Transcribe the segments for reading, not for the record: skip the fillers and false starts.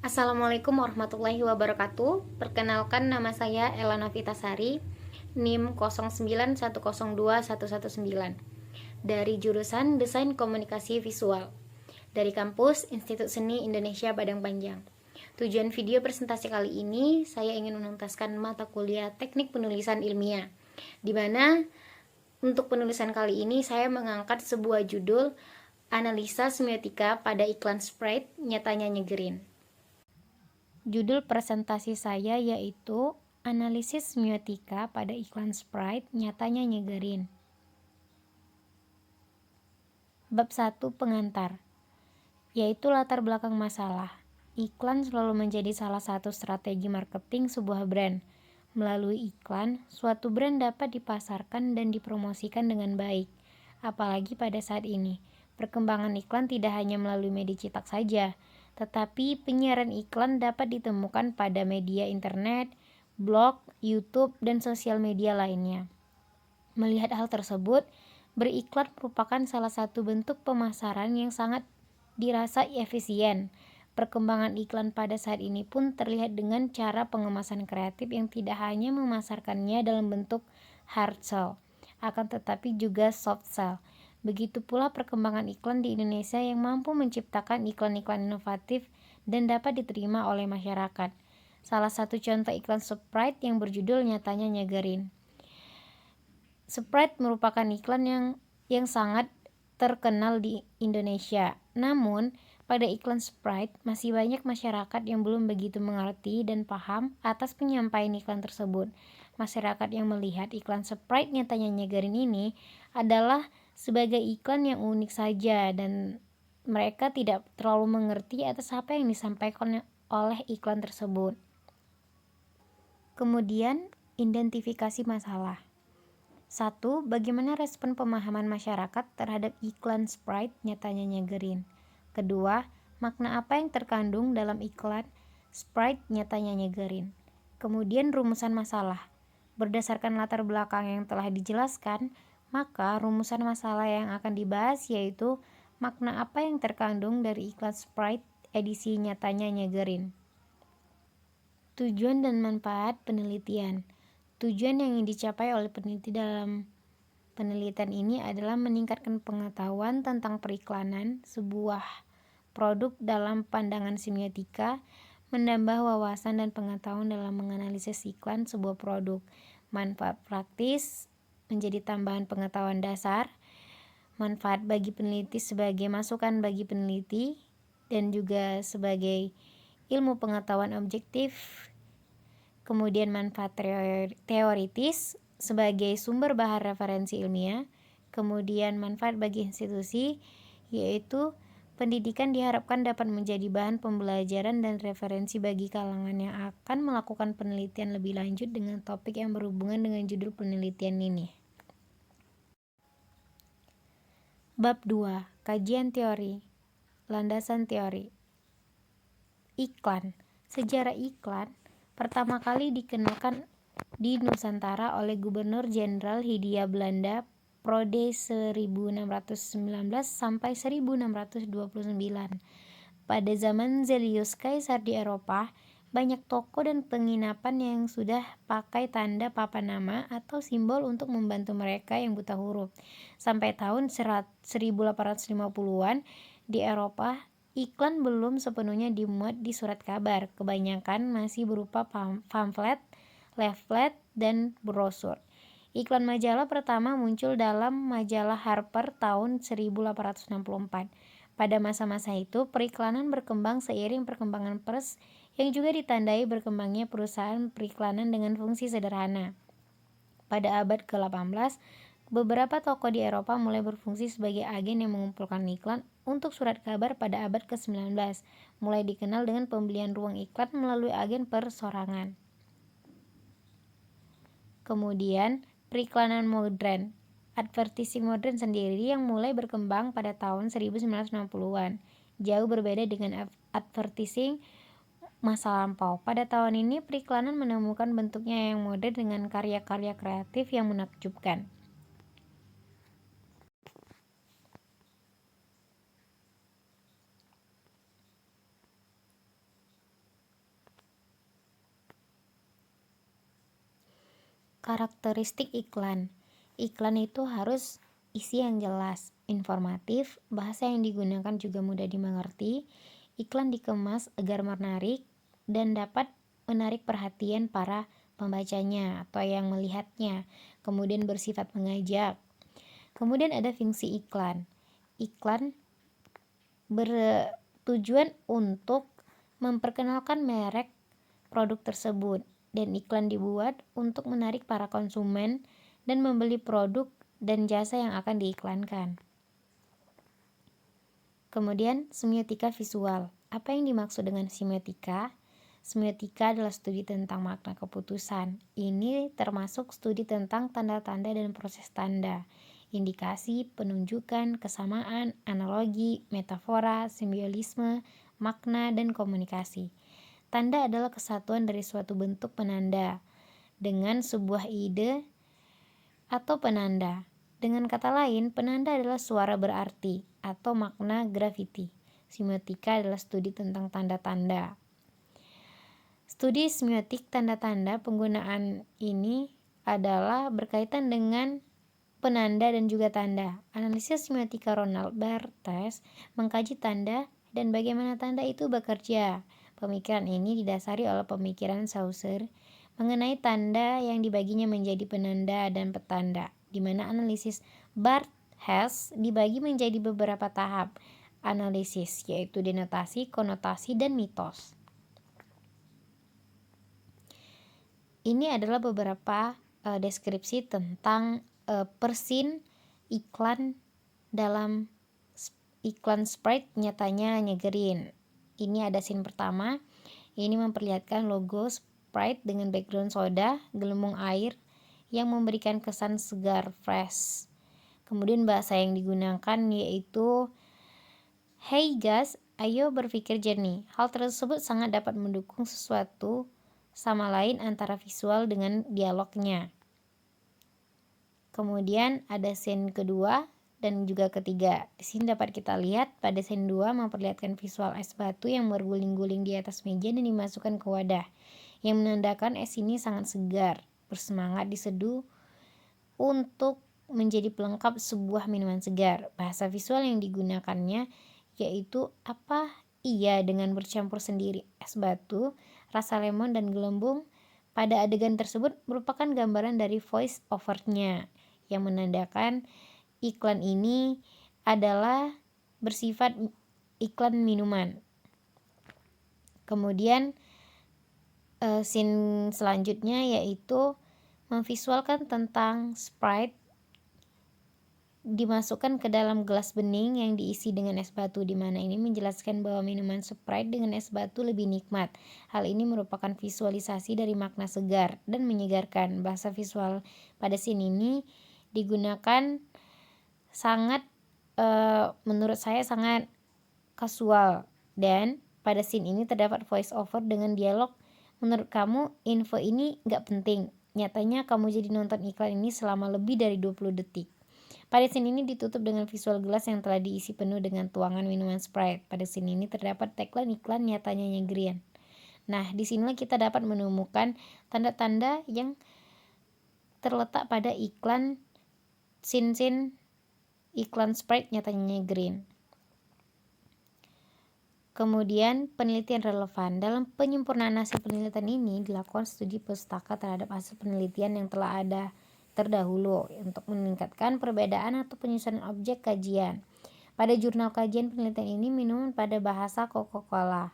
Assalamualaikum warahmatullahi wabarakatuh. Perkenalkan, nama saya Ela Novitasari, NIM 09102119 dari jurusan Desain Komunikasi Visual dari kampus Institut Seni Indonesia Padang Panjang. Tujuan video presentasi kali ini, saya ingin menuntaskan mata kuliah Teknik Penulisan Ilmiah, di mana untuk penulisan kali ini saya mengangkat sebuah judul Analisa Semiotika pada Iklan Sprite Nyatanya Nyegerin. Judul presentasi saya yaitu Analisis Semiotika pada Iklan Sprite Nyatanya Nyegerin. Bab 1 Pengantar, yaitu latar belakang masalah. Iklan selalu menjadi salah satu strategi marketing sebuah brand. Melalui iklan, suatu brand dapat dipasarkan dan dipromosikan dengan baik. Apalagi pada saat ini, perkembangan iklan tidak hanya melalui media cetak saja, tetapi penyiaran iklan dapat ditemukan pada media internet, blog, YouTube, dan sosial media lainnya. Melihat hal tersebut, beriklan merupakan salah satu bentuk pemasaran yang sangat dirasa efisien. Perkembangan iklan pada saat ini pun terlihat dengan cara pengemasan kreatif yang tidak hanya memasarkannya dalam bentuk hard sell, akan tetapi juga soft sell. Begitu pula perkembangan iklan di Indonesia yang mampu menciptakan iklan-iklan inovatif dan dapat diterima oleh masyarakat. Salah satu contoh iklan Sprite yang berjudul Nyatanya Nyegerin. Sprite merupakan iklan yang sangat terkenal di Indonesia. Namun, pada iklan Sprite masih banyak masyarakat yang belum begitu mengerti dan paham atas penyampaian iklan tersebut. Masyarakat yang melihat iklan Sprite Nyatanya Nyegerin ini adalah sebagai iklan yang unik saja dan mereka tidak terlalu mengerti atas apa yang disampaikan oleh iklan tersebut. Kemudian, identifikasi masalah. 1. Bagaimana respon pemahaman masyarakat terhadap iklan Sprite Nyatanya Nyegerin? Kedua, makna apa yang terkandung dalam iklan Sprite Nyatanya Nyegerin? Kemudian rumusan masalah. Berdasarkan latar belakang yang telah dijelaskan, maka rumusan masalah yang akan dibahas yaitu makna apa yang terkandung dari iklan Sprite edisi Nyatanya Nyegerin. Tujuan dan manfaat penelitian. Tujuan yang ingin dicapai oleh peneliti dalam penelitian ini adalah meningkatkan pengetahuan tentang periklanan sebuah produk dalam pandangan semiotika, menambah wawasan dan pengetahuan dalam menganalisis iklan sebuah produk. Manfaat praktis menjadi tambahan pengetahuan dasar, manfaat bagi peneliti sebagai masukan bagi peneliti, dan juga sebagai ilmu pengetahuan objektif. Kemudian manfaat teoritis sebagai sumber bahan referensi ilmiah. Kemudian manfaat bagi institusi, yaitu pendidikan diharapkan dapat menjadi bahan pembelajaran dan referensi bagi kalangan yang akan melakukan penelitian lebih lanjut dengan topik yang berhubungan dengan judul penelitian ini. Bab 2. Kajian teori. Landasan teori. Iklan. Sejarah iklan pertama kali dikenalkan di Nusantara oleh Gubernur Jenderal Hindia Belanda Prode 1619 sampai 1629. Pada zaman Zelius Kaisar di Eropa, banyak toko dan penginapan yang sudah pakai tanda papan nama atau simbol untuk membantu mereka yang buta huruf. Sampai tahun 1850-an di Eropa, iklan belum sepenuhnya dimuat di surat kabar, kebanyakan masih berupa pamflet, leaflet, dan brosur. Iklan majalah pertama muncul dalam majalah Harper tahun 1864. Pada masa-masa itu, periklanan berkembang seiring perkembangan pers yang juga ditandai berkembangnya perusahaan periklanan dengan fungsi sederhana. Pada abad ke-18, beberapa toko di Eropa mulai berfungsi sebagai agen yang mengumpulkan iklan untuk surat kabar. Pada abad ke-19, mulai dikenal dengan pembelian ruang iklan melalui agen persorangan. Kemudian, periklanan modern. Advertising modern sendiri yang mulai berkembang pada tahun 1960-an. Jauh berbeda dengan advertising masa lampau. Pada tahun ini, periklanan menemukan bentuknya yang modern dengan karya-karya kreatif yang menakjubkan. Karakteristik iklan. Iklan itu harus isi yang jelas, informatif, bahasa yang digunakan juga mudah dimengerti. Iklan dikemas agar menarik dan dapat menarik perhatian para pembacanya atau yang melihatnya. Kemudian bersifat mengajak. Kemudian ada fungsi iklan. Iklan bertujuan untuk memperkenalkan merek produk tersebut, dan iklan dibuat untuk menarik para konsumen dan membeli produk dan jasa yang akan diiklankan. Kemudian, semiotika visual. Apa yang dimaksud dengan semiotika? Semiotika adalah studi tentang makna keputusan. Ini termasuk studi tentang tanda-tanda dan proses tanda, indikasi, penunjukan, kesamaan, analogi, metafora, simbolisme, makna, dan komunikasi. Tanda adalah kesatuan dari suatu bentuk penanda dengan sebuah ide atau penanda. Dengan kata lain, penanda adalah suara berarti atau makna grafiti. Semiotika adalah studi tentang tanda-tanda. Studi semiotik tanda-tanda, penggunaan ini adalah berkaitan dengan penanda dan juga tanda. Analisis semiotika Ronald Barthes mengkaji tanda dan bagaimana tanda itu bekerja. Pemikiran ini didasari oleh pemikiran Saussure mengenai tanda yang dibaginya menjadi penanda dan petanda, di mana analisis Barthes dibagi menjadi beberapa tahap analisis, yaitu denotasi, konotasi, dan mitos. Ini adalah beberapa deskripsi tentang persin iklan dalam iklan Sprite nyatanya nyegerin. Ini ada scene pertama. Ini memperlihatkan logo Sprite dengan background soda, gelembung air yang memberikan kesan segar, fresh. Kemudian bahasa yang digunakan yaitu, "Hey guys, ayo berpikir jernih." Hal tersebut sangat dapat mendukung sesuatu sama lain antara visual dengan dialognya. Kemudian ada scene kedua dan juga ketiga. Di sini dapat kita lihat pada scene 2 memperlihatkan visual es batu yang berguling-guling di atas meja dan dimasukkan ke wadah, yang menandakan es ini sangat segar, bersemangat diseduh untuk menjadi pelengkap sebuah minuman segar. Bahasa visual yang digunakannya yaitu apa? Iya, dengan bercampur sendiri es batu, rasa lemon dan gelembung pada adegan tersebut merupakan gambaran dari voice over-nya yang menandakan iklan ini adalah bersifat iklan minuman. Kemudian scene selanjutnya yaitu memvisualkan tentang Sprite dimasukkan ke dalam gelas bening yang diisi dengan es batu, di mana ini menjelaskan bahwa minuman Sprite dengan es batu lebih nikmat. Hal ini merupakan visualisasi dari makna segar dan menyegarkan. Bahasa visual pada scene ini digunakan sangat menurut saya sangat kasual, dan pada scene ini terdapat voice over dengan dialog, "Menurut kamu info ini gak penting, nyatanya kamu jadi nonton iklan ini selama lebih dari 20 detik." Pada scene ini ditutup dengan visual gelas yang telah diisi penuh dengan tuangan minuman Sprite. Pada scene ini terdapat tagline iklan nyatanya nyegerin. Nah, disinilah kita dapat menemukan tanda-tanda yang terletak pada iklan scene iklan Sprite nyatanya nyegerin. Kemudian penelitian relevan. Dalam penyempurnaan hasil penelitian ini dilakukan studi pustaka terhadap hasil penelitian yang telah ada terdahulu untuk meningkatkan perbedaan atau penyusunan objek kajian. Pada jurnal kajian penelitian ini minuman pada bahasa Coca-Cola.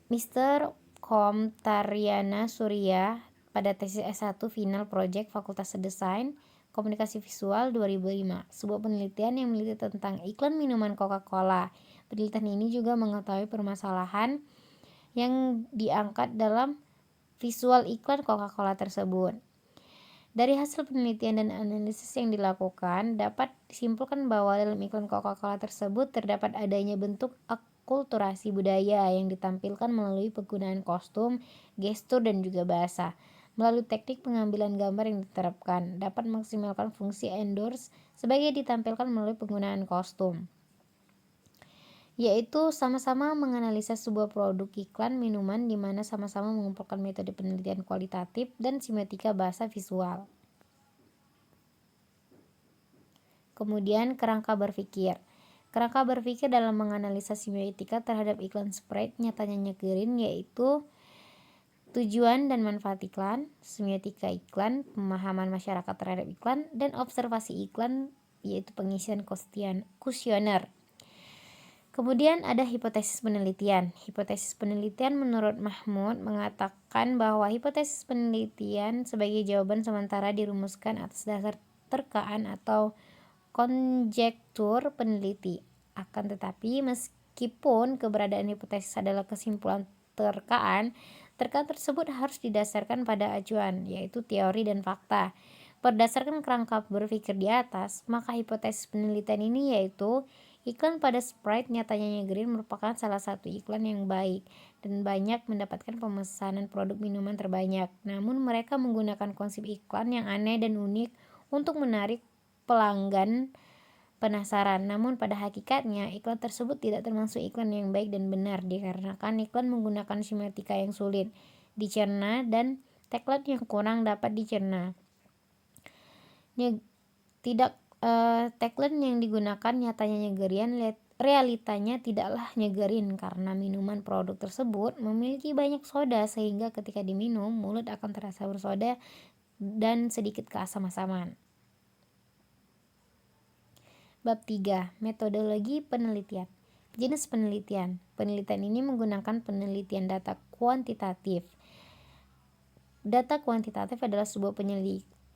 Mr. Komtaryana Surya pada tesis S1 final project Fakultas Desain Komunikasi Visual 2005, sebuah penelitian yang meneliti tentang iklan minuman Coca-Cola. Penelitian ini juga mengetahui permasalahan yang diangkat dalam visual iklan Coca-Cola tersebut. Dari hasil penelitian dan analisis yang dilakukan, dapat disimpulkan bahwa dalam iklan Coca-Cola tersebut terdapat adanya bentuk akulturasi budaya yang ditampilkan melalui penggunaan kostum, gestur, dan juga bahasa. Melalui teknik pengambilan gambar yang diterapkan, dapat maksimalkan fungsi endorse sebagai ditampilkan melalui penggunaan kostum. yaitu sama-sama menganalisa sebuah produk iklan minuman di mana sama-sama mengumpulkan metode penelitian kualitatif dan semiotika bahasa visual. Kemudian kerangka berpikir. Kerangka berpikir dalam menganalisa semiotika terhadap iklan Sprite nyatanya nyegerin, yaitu tujuan dan manfaat iklan, semiotika iklan, pemahaman masyarakat terhadap iklan, dan observasi iklan, yaitu pengisian kuesioner. Kemudian ada hipotesis penelitian. Hipotesis penelitian menurut Mahmud mengatakan bahwa hipotesis penelitian sebagai jawaban sementara dirumuskan atas dasar terkaan atau konjektur peneliti. Akan tetapi meskipun keberadaan hipotesis adalah kesimpulan terkaan tersebut harus didasarkan pada acuan, yaitu teori dan fakta. Berdasarkan kerangka berpikir di atas, maka hipotesis penelitian ini yaitu iklan pada Sprite nyatanya nyegerin merupakan salah satu iklan yang baik dan banyak mendapatkan pemesanan produk minuman terbanyak. Namun mereka menggunakan konsep iklan yang aneh dan unik untuk menarik pelanggan penasaran. Namun pada hakikatnya iklan tersebut tidak termasuk iklan yang baik dan benar dikarenakan iklan menggunakan semiotika yang sulit dicerna dan tagline yang kurang dapat dicerna. Tagline yang digunakan nyatanya nyegerin, realitanya tidaklah nyegerin karena minuman produk tersebut memiliki banyak soda sehingga ketika diminum mulut akan terasa bersoda dan sedikit keasam-asaman. Bab 3. Metodologi penelitian. Jenis penelitian. Penelitian ini menggunakan penelitian data kuantitatif. Data kuantitatif adalah sebuah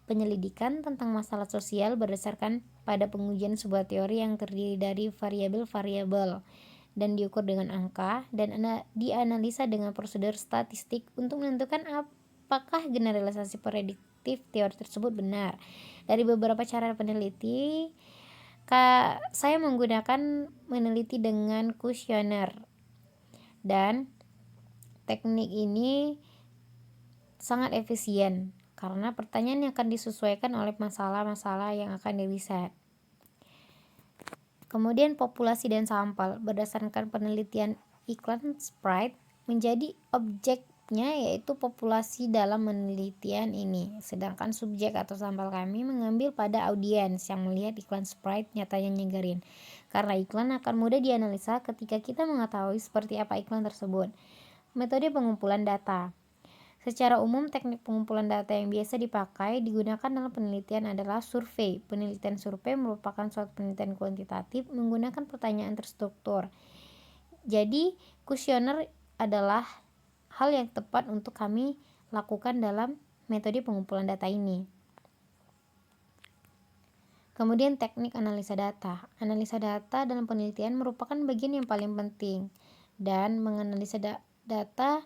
penyelidikan tentang masalah sosial berdasarkan pada pengujian sebuah teori yang terdiri dari variabel-variabel dan diukur dengan angka dan dianalisa dengan prosedur statistik untuk menentukan apakah generalisasi prediktif teori tersebut benar. Dari beberapa cara peneliti, saya menggunakan meneliti dengan kuesioner, dan teknik ini sangat efisien karena pertanyaan yang akan disesuaikan oleh masalah-masalah yang akan diriset. Kemudian populasi dan sampel. Berdasarkan penelitian, iklan Sprite menjadi objeknya yaitu populasi dalam penelitian ini, sedangkan subjek atau sampel kami mengambil pada audiens yang melihat iklan Sprite nyatanya nyegerin. Karena iklan akan mudah dianalisa ketika kita mengetahui seperti apa iklan tersebut. Metode pengumpulan data. Secara umum, teknik pengumpulan data yang biasa digunakan dalam penelitian adalah survei. Penelitian survei merupakan suatu penelitian kuantitatif menggunakan pertanyaan terstruktur. Jadi, kuesioner adalah hal yang tepat untuk kami lakukan dalam metode pengumpulan data ini. Kemudian teknik analisa data. Analisa data dalam penelitian merupakan bagian yang paling penting, dan menganalisa data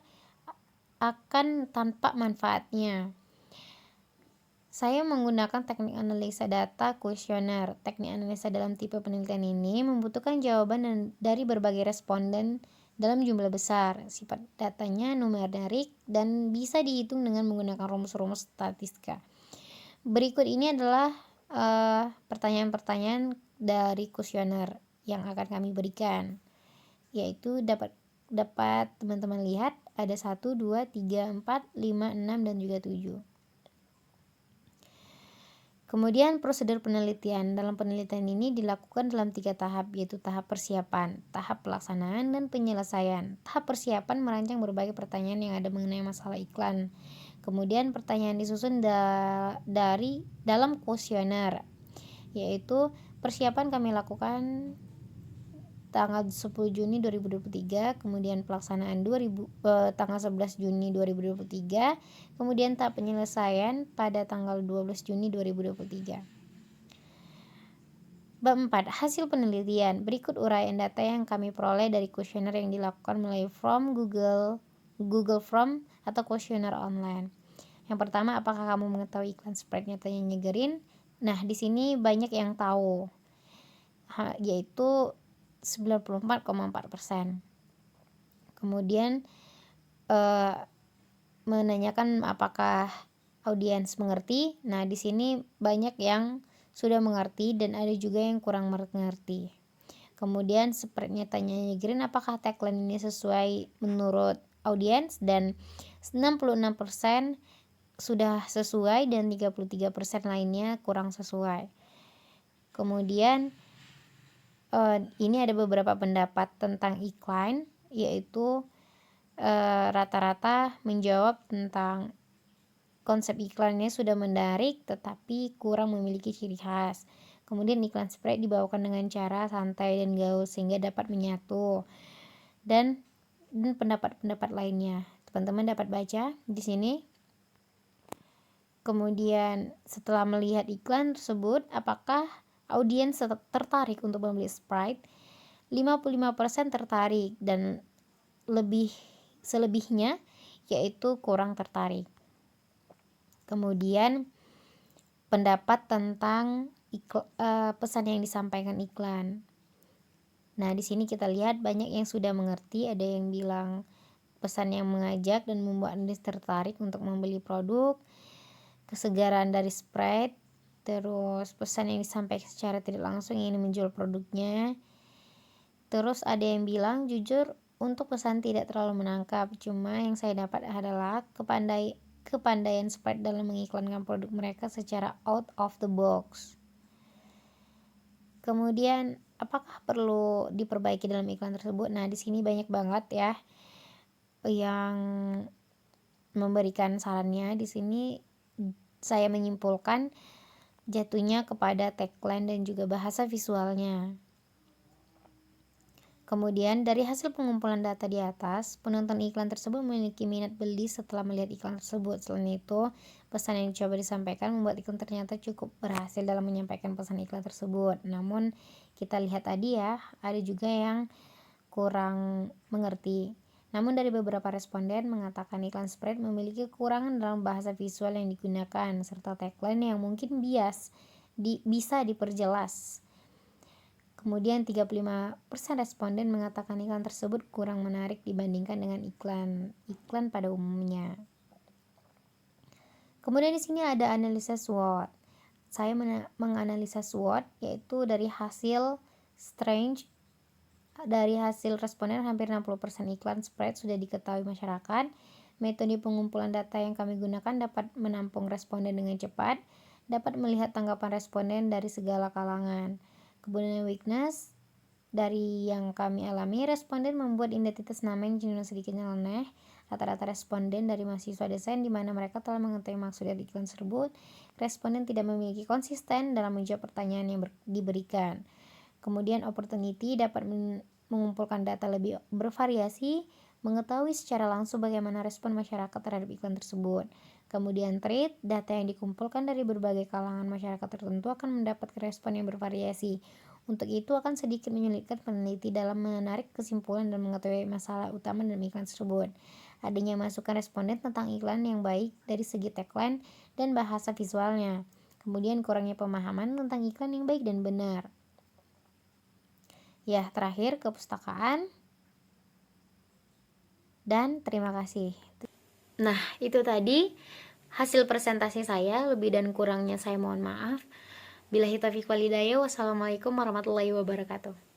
akan tanpa manfaatnya. Saya menggunakan teknik analisa data kuesioner. Teknik analisa dalam tipe penelitian ini membutuhkan jawaban dari berbagai responden dalam jumlah besar. Sifat datanya numerik dan bisa dihitung dengan menggunakan rumus-rumus statistika. Berikut ini adalah pertanyaan-pertanyaan dari kuesioner yang akan kami berikan, yaitu dapat teman-teman lihat ada 1, 2, 3, 4, 5, 6, dan juga 7. Kemudian prosedur penelitian. Dalam penelitian ini dilakukan dalam 3 tahap, yaitu tahap persiapan, tahap pelaksanaan, dan penyelesaian. Tahap persiapan merancang berbagai pertanyaan yang ada mengenai masalah iklan. Kemudian pertanyaan disusun dari dalam kuesioner, yaitu persiapan kami lakukan tanggal 10 Juni 2023, kemudian pelaksanaan tanggal 11 Juni 2023, kemudian tahap penyelesaian pada tanggal 12 Juni 2023. Bab 4. Hasil penelitian. Berikut uraian data yang kami peroleh dari kuesioner yang dilakukan melalui form Google Form atau kuesioner online. Yang pertama, apakah kamu mengetahui iklan Sprite nyatanya nyegerin? Nah, di sini banyak yang tahu, yaitu 94,4%. Kemudian menanyakan apakah audiens mengerti. Nah, di sini banyak yang sudah mengerti dan ada juga yang kurang mengerti. Kemudian spreadnya tanyanya Green, apakah tagline ini sesuai menurut audiens, dan 66% sudah sesuai dan 33% lainnya kurang sesuai. Kemudian ini ada beberapa pendapat tentang iklan, yaitu rata-rata menjawab tentang konsep iklannya sudah menarik tetapi kurang memiliki ciri khas. Kemudian iklan spread dibawakan dengan cara santai dan gaul sehingga dapat menyatu. Dan pendapat-pendapat lainnya teman-teman dapat baca di sini. Kemudian setelah melihat iklan tersebut, apakah audiens tertarik untuk membeli Sprite? 55% tertarik dan selebihnya yaitu kurang tertarik. Kemudian pendapat tentang pesan yang disampaikan iklan. Nah, di sini kita lihat banyak yang sudah mengerti, ada yang bilang pesan yang mengajak dan membuat Anda tertarik untuk membeli produk, kesegaran dari Sprite, terus pesan yang disampaikan secara tidak langsung ingin menjual produknya. Terus ada yang bilang jujur untuk pesan tidak terlalu menangkap, cuma yang saya dapat adalah kepandaian Sprite dalam mengiklankan produk mereka secara out of the box. Kemudian apakah perlu diperbaiki dalam iklan tersebut? Nah, di sini banyak banget ya yang memberikan sarannya. Di sini saya menyimpulkan jatuhnya kepada tagline dan juga bahasa visualnya. Kemudian dari hasil pengumpulan data di atas, penonton iklan tersebut memiliki minat beli setelah melihat iklan tersebut. Selain itu, pesan yang coba disampaikan membuat iklan ternyata cukup berhasil dalam menyampaikan pesan iklan tersebut. Namun kita lihat tadi ya, ada juga yang kurang mengerti. Namun dari beberapa responden mengatakan iklan Sprite memiliki kekurangan dalam bahasa visual yang digunakan, serta tagline yang mungkin bisa diperjelas. Kemudian 35% responden mengatakan iklan tersebut kurang menarik dibandingkan dengan iklan pada umumnya. Kemudian di sini ada analisa SWOT. Saya menganalisa SWOT yaitu dari hasil responden hampir 60% iklan Sprite sudah diketahui masyarakat. Metode pengumpulan data yang kami gunakan dapat menampung responden dengan cepat, dapat melihat tanggapan responden dari segala kalangan. Kemudian weakness dari yang kami alami, responden membuat identitas nama yang cenderung sedikit nyeleneh. Rata-rata responden dari mahasiswa desain di mana mereka telah mengetahui maksud dari iklan tersebut. Responden tidak memiliki konsisten dalam menjawab pertanyaan yang diberikan. Kemudian opportunity dapat mengumpulkan data lebih bervariasi, mengetahui secara langsung bagaimana respon masyarakat terhadap iklan tersebut. Kemudian trade, data yang dikumpulkan dari berbagai kalangan masyarakat tertentu akan mendapatkan respon yang bervariasi. Untuk itu akan sedikit menyulitkan peneliti dalam menarik kesimpulan dan mengetahui masalah utama dalam iklan tersebut. Adanya masukan responden tentang iklan yang baik dari segi tagline dan bahasa visualnya. Kemudian kurangnya pemahaman tentang iklan yang baik dan benar. Ya, terakhir kepustakaan. Dan terima kasih. Nah, itu tadi hasil presentasi saya. Lebih dan kurangnya saya mohon maaf. Billahi taufiq wal hidayah. Wassalamualaikum warahmatullahi wabarakatuh.